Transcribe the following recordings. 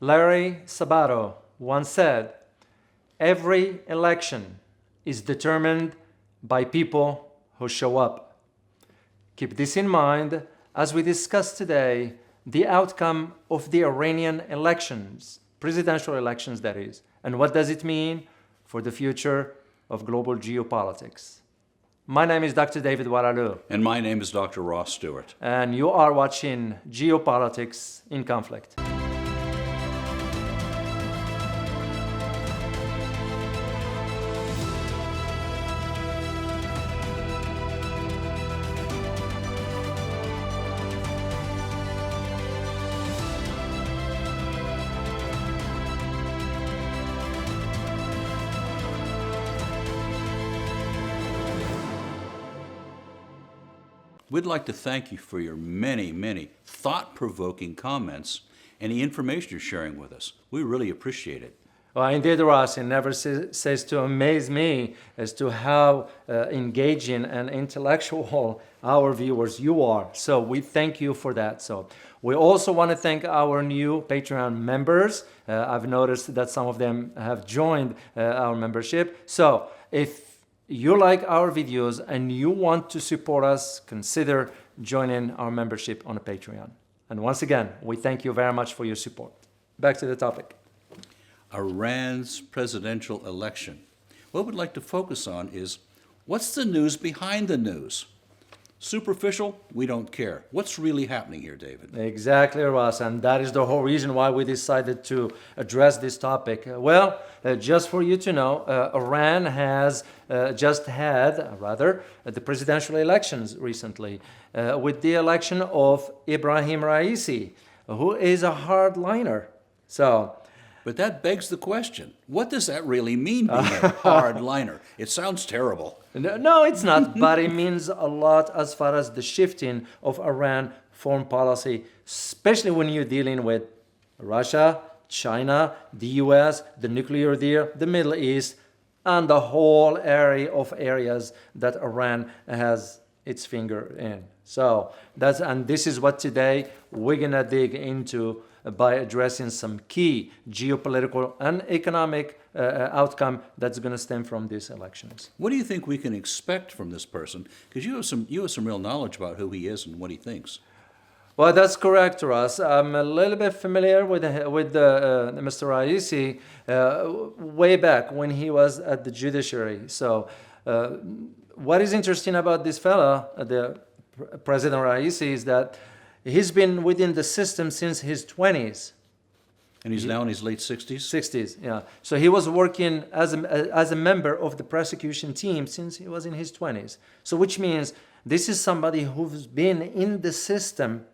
Larry Sabato once said, "Every election is determined by people who show up." Keep this in mind as we discuss today the outcome of the Iranian elections, presidential elections that is, and what does it mean for the future of global geopolitics. My name is Dr. David Oualaalou. And my name is Dr. Ross Stewart. And you are watching Geopolitics in Conflict. We'd like to thank you for your many thought-provoking comments and the information you're sharing with us. We really appreciate it. Well, indeed, Ross, it never ceases to amaze me as to how engaging and intellectual our viewers you are. So we thank you for that. So we also want to thank our new Patreon members. I've noticed that some of them have joined our membership. So if you like our videos and you want to support us, consider joining our membership on a Patreon. And once again, we thank you very much for your support. Back to the topic. Iran's presidential election. What we'd like to focus on is, what's the news behind the news? Superficial, we don't care. What's really happening here, David? Exactly, Ross, and that is the whole reason why we decided to address this topic. Well, just for you to know, Iran has just had, the presidential elections recently, with the election of Ibrahim Raeisi, who is a hardliner. But that begs the question, what does that really mean, being a hardliner? It sounds terrible. No, it's not, but it means a lot as far as the shifting of Iran foreign policy, especially when you're dealing with Russia, China, the US, the nuclear deal, the Middle East, and the whole area of areas that Iran has its finger in. So this is what today we're gonna dig into by addressing some key geopolitical and economic outcome that's going to stem from these elections. What do you think we can expect from this person? Because you have some real knowledge about who he is and what he thinks. Well, that's correct, Ross. I'm a little bit familiar with Mr. Raeisi way back when he was at the judiciary. So what is interesting about this fella, the President Raeisi, is that he's been within the system since his 20s. And he's now in his late 60s? 60s, yeah. So he was working as a member of the prosecution team since he was in his 20s. So which means this is somebody who's been in the system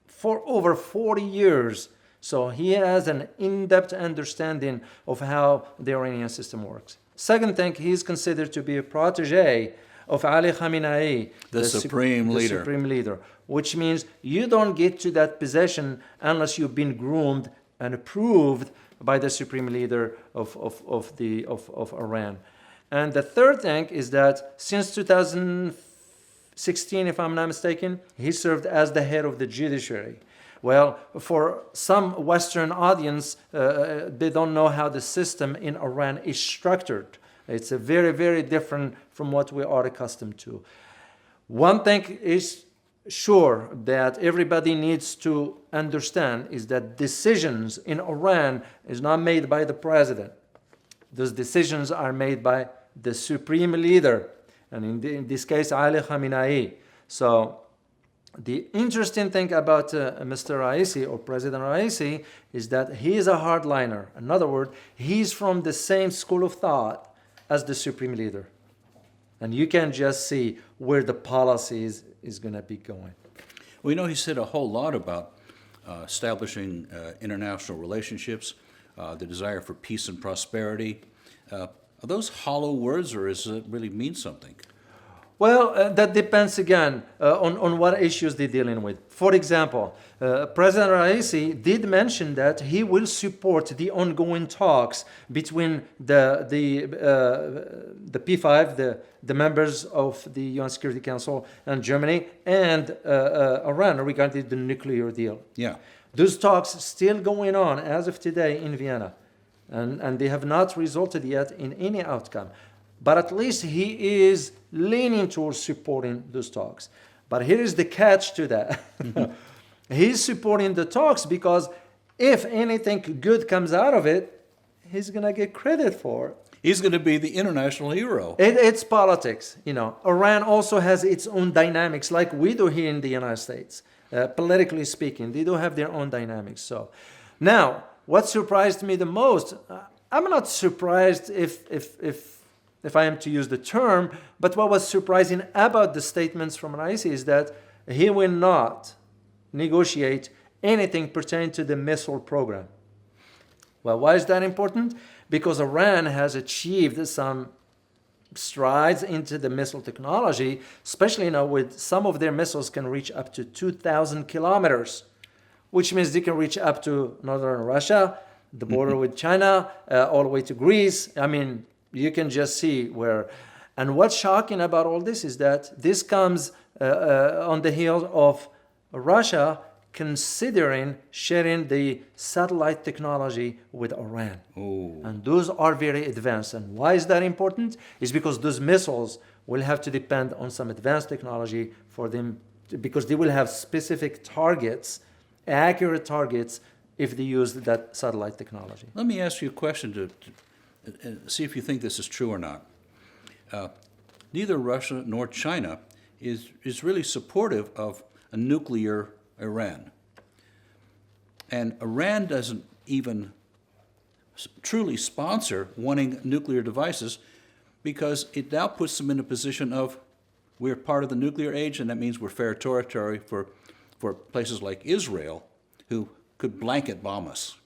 for over 40 years. So he has an in-depth understanding of how the Iranian system works. Second thing, he's considered to be a protege of Ali Khamenei, the supreme leader, which means you don't get to that position unless you've been groomed and approved by the supreme leader of Iran. And the third thing is that since 2016, if I'm not mistaken, he served as the head of the judiciary. Well, for some Western audience, they don't know how the system in Iran is structured. It's a very different from what we are accustomed to. One thing is sure that everybody needs to understand is that decisions in Iran is not made by the president. Those decisions are made by the supreme leader, and in this case, Ali Khamenei. So the interesting thing about Mr. Raeisi or President Raeisi is that he is a hardliner. In other words, he's from the same school of thought as the supreme leader. And you can just see where the policy is going to be going. We know he said a whole lot about establishing international relationships, the desire for peace and prosperity. Are those hollow words, or does it really mean something? Well, that depends again on what issues they're dealing with. For example, President Raeisi did mention that he will support the ongoing talks between the P5, the members of the UN Security Council, and Germany and Iran regarding the nuclear deal. Yeah. Those talks still going on as of today in Vienna, and they have not resulted yet in any outcome. But at least he is leaning towards supporting those talks. But here is the catch to that. He's supporting the talks because if anything good comes out of it, he's going to get credit for it. He's going to be the international hero. It's politics. Iran also has its own dynamics, like we do here in the United States. Politically speaking, they do have their own dynamics. So, now, what surprised me the most, I'm not surprised if I am to use the term, but what was surprising about the statements from Raeisi is that he will not negotiate anything pertaining to the missile program. Well, why is that important? Because Iran has achieved some strides into the missile technology, especially now with some of their missiles can reach up to 2,000 kilometers, which means they can reach up to northern Russia, the border with China, all the way to Greece. I mean, you can just see where. And what's shocking about all this is that this comes on the heels of Russia considering sharing the satellite technology with Iran. Oh. And those are very advanced. And why is that important? It's because those missiles will have to depend on some advanced technology for them, because they will have specific targets, accurate targets, if they use that satellite technology. Let me ask you a question to see if you think this is true or not. Neither Russia nor China is really supportive of a nuclear Iran. And Iran doesn't even truly sponsor wanting nuclear devices because it now puts them in a position of we're part of the nuclear age, and that means we're fair territory for places like Israel who could blanket bomb us.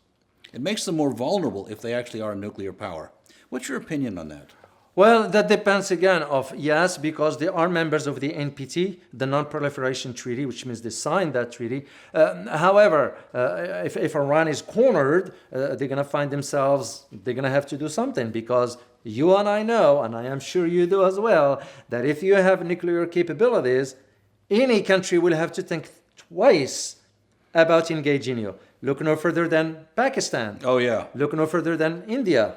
It makes them more vulnerable if they actually are a nuclear power. What's your opinion on that? Well, that depends again of, yes, because they are members of the NPT, the Non-Proliferation Treaty, which means they signed that treaty. However, if Iran is cornered, they're going to find themselves, they're going to have to do something, because you and I know, and I am sure you do as well, that if you have nuclear capabilities, any country will have to think twice about engaging you. Look no further than Pakistan. Oh, yeah. Look no further than India,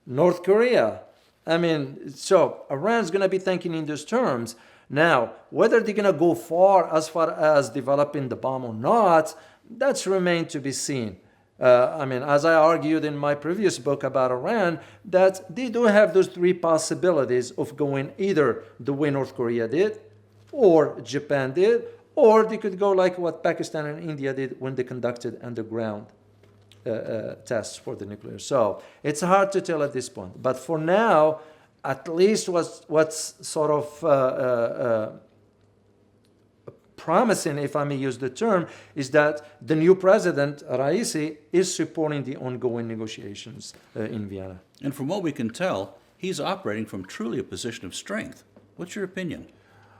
North Korea. I mean, so Iran's going to be thinking in those terms. Now, whether they're going to go far as developing the bomb or not, that's remained to be seen. I mean, as I argued in my previous book about Iran, that they do have those three possibilities of going either the way North Korea did, or Japan did, or they could go like what Pakistan and India did when they conducted underground tests for the nuclear. So it's hard to tell at this point. But for now, at least what's sort of promising, if I may use the term, is that the new president, Raeisi, is supporting the ongoing negotiations in Vienna. And from what we can tell, he's operating from truly a position of strength. What's your opinion?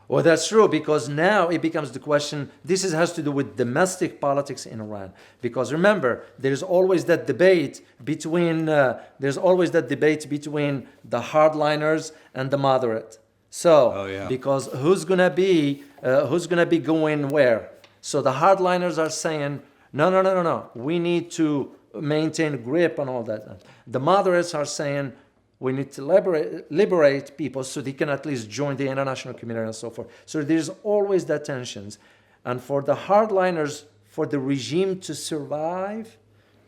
Well, that's true, because now it becomes the question, has to do with domestic politics in Iran. Because remember, there's always that debate between the hardliners and the moderate. So, because who's gonna be going where? So the hardliners are saying, no, we need to maintain grip on all that. The moderates are saying, we need to liberate people so they can at least join the international community and so forth. So there's always that tensions. And for the hardliners, for the regime to survive,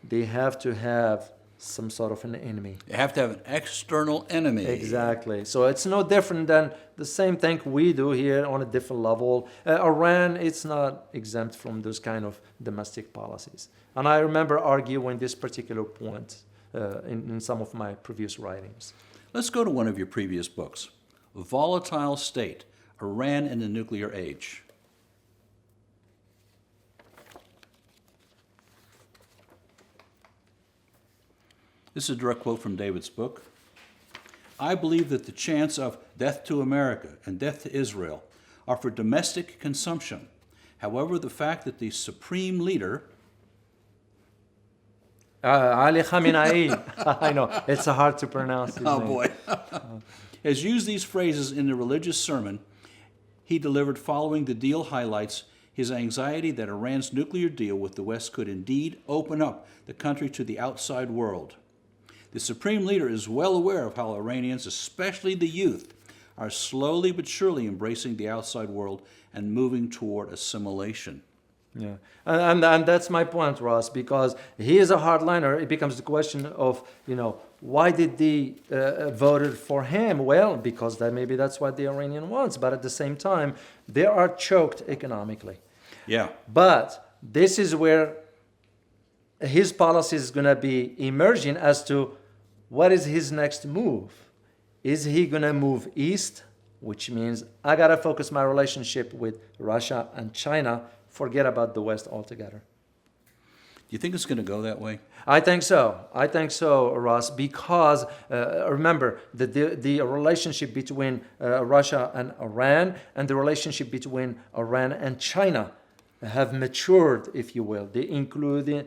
they have to have some sort of an enemy. You have to have an external enemy. Exactly. So it's no different than the same thing we do here on a different level. Iran, it's not exempt from those kind of domestic policies. And I remember arguing this particular point in some of my previous writings. Let's go to one of your previous books, Volatile State, Iran in the Nuclear Age. This is a direct quote from David's book. I believe that the chance of death to America and death to Israel are for domestic consumption. However, the fact that the supreme leader, Ali Khamenei, I know, it's hard to pronounce his name. Boy, has used these phrases in the religious sermon he delivered following the deal highlights his anxiety that Iran's nuclear deal with the West could indeed open up the country to the outside world. The Supreme Leader is well aware of how Iranians, especially the youth, are slowly but surely embracing the outside world and moving toward assimilation. Yeah, and that's my point, Ross, because he is a hardliner. It becomes the question of, why did they voted for him? Well, because maybe that's what the Iranian wants, but at the same time, they are choked economically. Yeah. But this is where his policy is going to be emerging as to what is his next move. Is he going to move east, which means I got to focus my relationship with Russia and China, forget about the West altogether? Do you think it's going to go that way? I think so. I think so, Ross, because remember the relationship between Russia and Iran and the relationship between Iran and China have matured, if you will. They included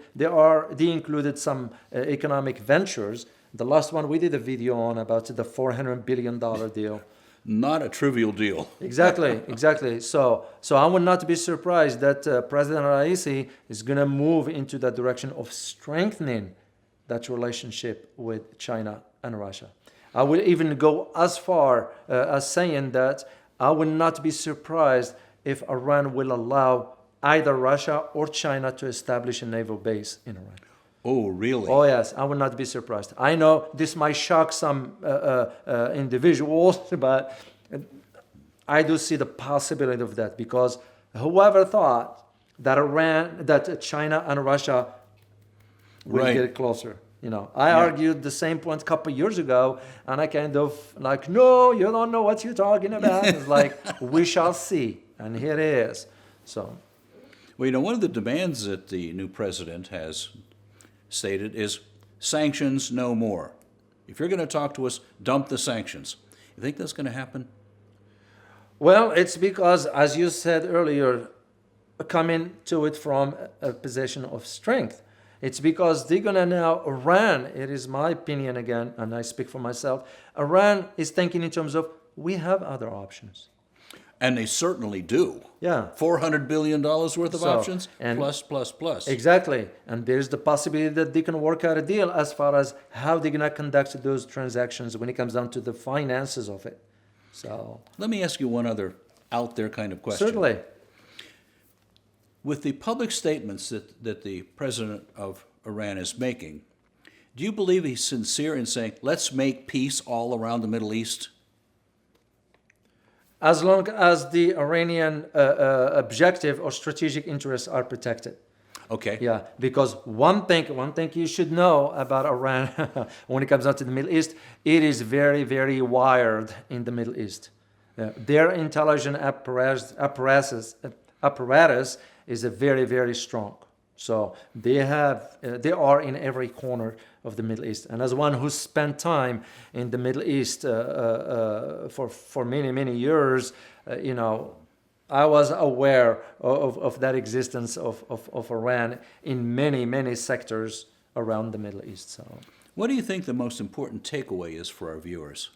some economic ventures. The last one we did a video on about the $400 billion deal. Not a trivial deal. Exactly. So I would not be surprised that President Raeisi is going to move into that direction of strengthening that relationship with China and Russia. I would even go as far as saying that I would not be surprised if Iran will allow either Russia or China to establish a naval base in Iran. Oh, really? Oh, yes. I would not be surprised. I know this might shock some individuals, but I do see the possibility of that, because whoever thought that China and Russia will get closer. I argued the same point a couple of years ago, and I kind of like, no, you don't know what you're talking about. It's like, we shall see. And here it is. So, well, one of the demands that the new president has stated is sanctions no more. If you're going to talk to us, dump the sanctions. You think that's going to happen? Well, it's because, as you said earlier, coming to it from a position of strength. It's because they're going to now, Iran, it is my opinion again, and I speak for myself, Iran is thinking in terms of, we have other options. And they certainly do. Yeah. $400 billion worth of options, plus. Exactly. And there's the possibility that they can work out a deal as far as how they're going to conduct those transactions when it comes down to the finances of it. So, let me ask you one other out there kind of question. Certainly. With the public statements that the president of Iran is making, do you believe he's sincere in saying, let's make peace all around the Middle East? As long as the Iranian objective or strategic interests are protected. Okay. Yeah, because one thing you should know about Iran when it comes down to the Middle East, it is very, very wired in the Middle East. Their intelligence apparatus is a very, very strong. So they are in every corner of the Middle East. And as one who spent time in the Middle East for many, many years, I was aware of that existence of Iran in many, many sectors around the Middle East. So, what do you think the most important takeaway is for our viewers?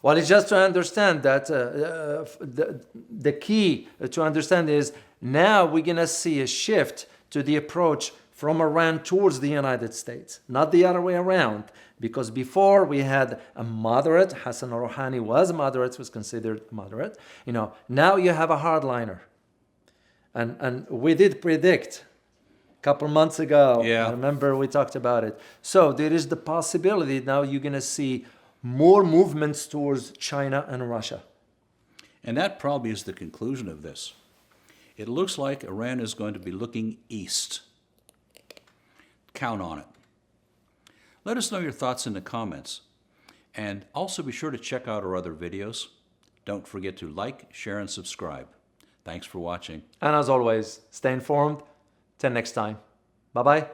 Well, it's just to understand that the key to understand is now we're going to see a shift to the approach from Iran towards the United States, not the other way around. Because before we had a moderate, Hassan Rouhani was moderate, was considered moderate. Now you have a hardliner. And we did predict a couple months ago. Yeah. I remember we talked about it. So there is the possibility now you're going to see more movements towards China and Russia. And that probably is the conclusion of this. It looks like Iran is going to be looking east. Count on it. Let us know your thoughts in the comments. And also be sure to check out our other videos. Don't forget to like, share, and subscribe. Thanks for watching. And as always, stay informed. Till next time. Bye-bye.